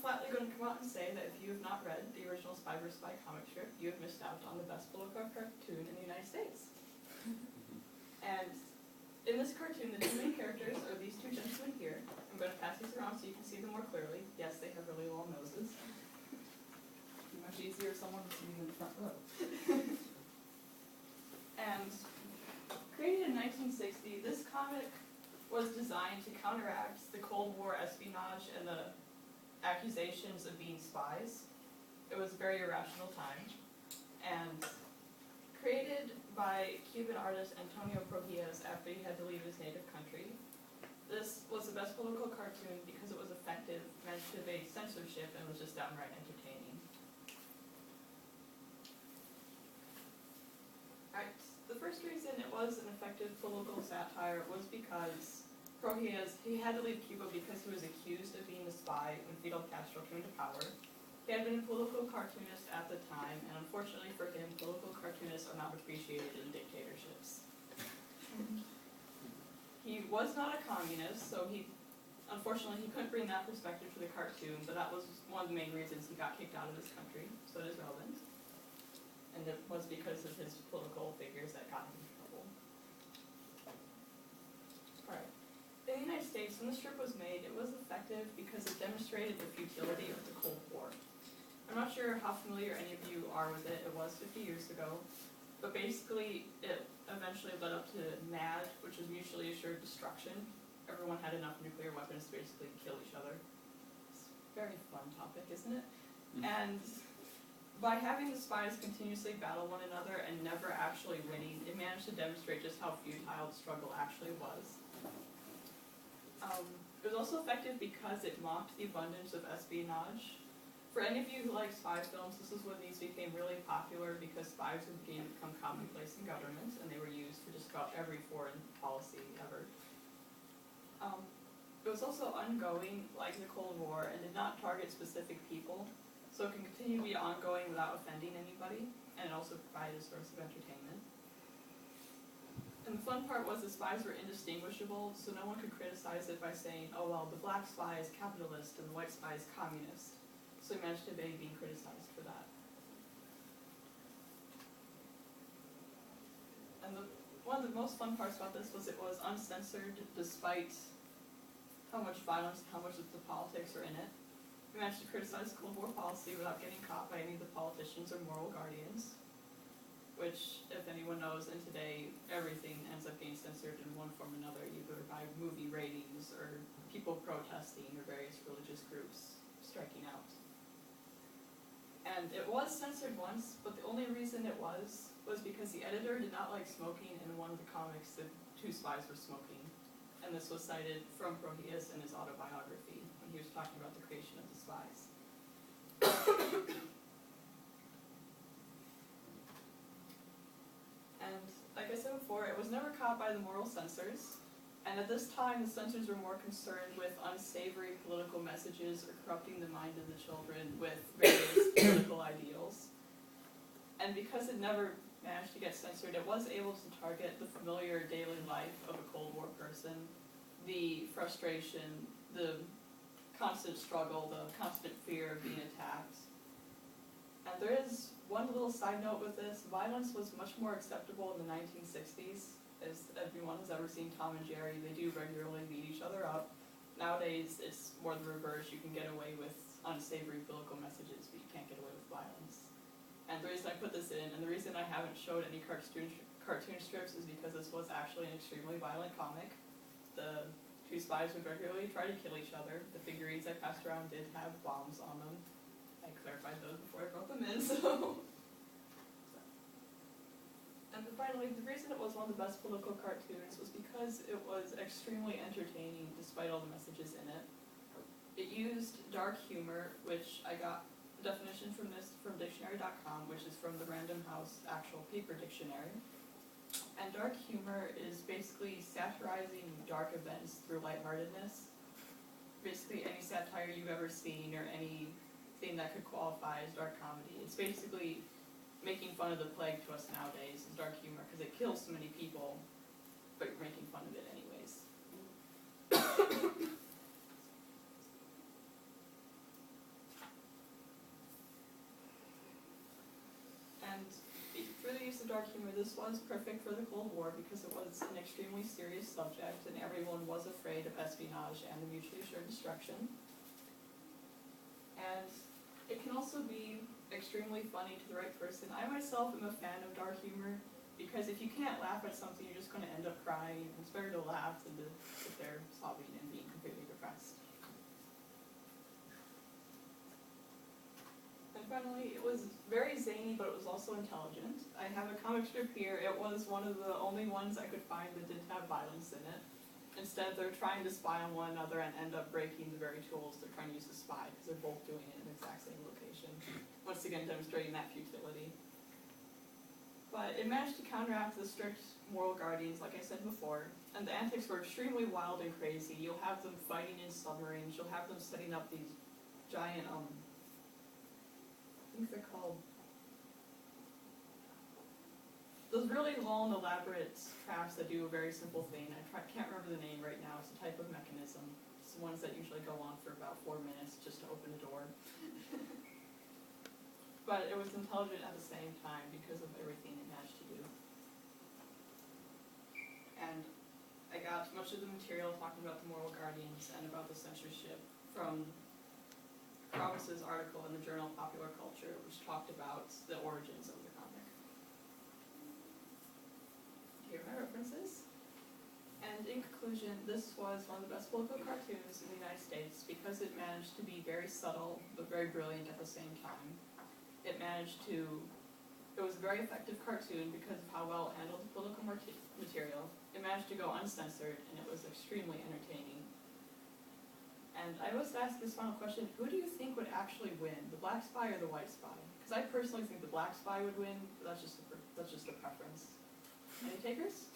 flatly going to come out and say that if you have not read the original Spy vs. Spy comic strip, you have missed out on the best political cartoon in the United States. And in this cartoon, the two main characters are these two gentlemen here. I'm going to pass these around so you can see them more clearly. Yes, they have really long noses. It'd be much easier if someone was sitting in the front row. And created in 1960, this comic was designed to counteract the Cold War espionage and the accusations of being spies. It was a very irrational time. And created by Cuban artist Antonio Prohias after he had to leave his native country. This was the best political cartoon because it was effective, managed to evade censorship, and was just downright entertaining. Alright, the first reason it was an effective political satire was because Prohias, he had to leave Cuba because he was accused of being a spy when Fidel Castro came to power. He had been a political cartoonist at the time, and unfortunately for him, political cartoonists are not appreciated in dictatorships. He was not a communist, so unfortunately he couldn't bring that perspective to the cartoon, but that was one of the main reasons he got kicked out of his country, so it is relevant. And it was because of his political figures that got him in trouble. Alright. In the United States, when the strip was made, it was effective because it demonstrated the futility of the Cold War. I'm not sure how familiar any of you are with it. It was 50 years ago. But basically, it eventually led up to MAD, which is mutually assured destruction. Everyone had enough nuclear weapons to basically kill each other. It's a very fun topic, isn't it? Mm-hmm. And by having the spies continuously battle one another and never actually winning, it managed to demonstrate just how futile the struggle actually was. It was also effective because it mocked the abundance of espionage. For any of you who like spy films, this is when these became really popular because spies were beginning to become commonplace in government, and they were used for just about every foreign policy ever. It was also ongoing, like the Cold War, and did not target specific people, so it can continue to be ongoing without offending anybody, and it also provided a source of entertainment. And the fun part was the spies were indistinguishable, so no one could criticize it by saying, oh well, the black spy is capitalist and the white spy is communist. So he managed to evade being criticized for that. And one of the most fun parts about this was it was uncensored despite how much violence and how much of the politics are in it. We managed to criticize Cold War policy without getting caught by any of the politicians or moral guardians. Which, if anyone knows, in today, everything ends up getting censored in one form or another, either by movie ratings or people protesting or various religious groups striking out. And it was censored once, but the only reason it was because the editor did not like smoking, and in one of the comics the two spies were smoking. And this was cited from Prohias in his autobiography when he was talking about the creation of the spies. And like I said before, it was never caught by the moral censors. And at this time, the censors were more concerned with unsavory political messages or corrupting the mind of the children with various political ideals. And because it never managed to get censored, it was able to target the familiar daily life of a Cold War person, the frustration, the constant struggle, the constant fear of being attacked. And there is one little side note with this. Violence was much more acceptable in the 1960s. As everyone has ever seen Tom and Jerry, they do regularly beat each other up. Nowadays, it's more the reverse. You can get away with unsavory political messages, but you can't get away with violence. And the reason I put this in, and the reason I haven't showed any cartoon strips is because this was actually an extremely violent comic. The two spies would regularly try to kill each other. The figurines I passed around did have bombs on them. I clarified those before I brought them in, so... And finally, the reason it was one of the best political cartoons was because it was extremely entertaining despite all the messages in it. It used dark humor, which I got the definition from this from dictionary.com, which is from the Random House actual paper dictionary. And dark humor is basically satirizing dark events through lightheartedness. Basically any satire you've ever seen or anything that could qualify as dark comedy. It's basically making fun of the plague to us nowadays is dark humor because it kills so many people, but you're making fun of it anyways. dark humor, this was perfect for the Cold War because it was an extremely serious subject and everyone was afraid of espionage and the mutually assured destruction. And it can also be extremely funny to the right person. I myself am a fan of dark humor because if you can't laugh at something, you're just going to end up crying. It's better to laugh than to sit there sobbing and being completely depressed. And finally, it was very zany, but it was also intelligent. I have a comic strip here. It was one of the only ones I could find that didn't have violence in it. Instead, they're trying to spy on one another and end up breaking the very tools they're trying to use to spy, because they're both doing it in the exact same location. Once again, demonstrating that futility. But it managed to counteract the strict moral guardians, like I said before, and the antics were extremely wild and crazy. You'll have them fighting in submarines, you'll have them setting up these giant, I think they're called, those really long, elaborate traps that do a very simple thing. Can't remember the name right now. It's a type of mechanism. It's the ones that usually go on for about 4 minutes just to open a door. But it was intelligent at the same time because of everything it managed to do. And I got much of the material talking about the moral guardians and about the censorship from Promis's article in the Journal of Popular Culture, which talked about the origins of the comic. Here are my references. And in conclusion, this was one of the best political cartoons in the United States because it managed to be very subtle but very brilliant at the same time. It was a very effective cartoon because of how well it handled the political material. It managed to go uncensored and it was extremely entertaining. And I was asked this final question, who do you think would actually win, the black spy or the white spy? Because I personally think the black spy would win, but that's just a preference. Any takers?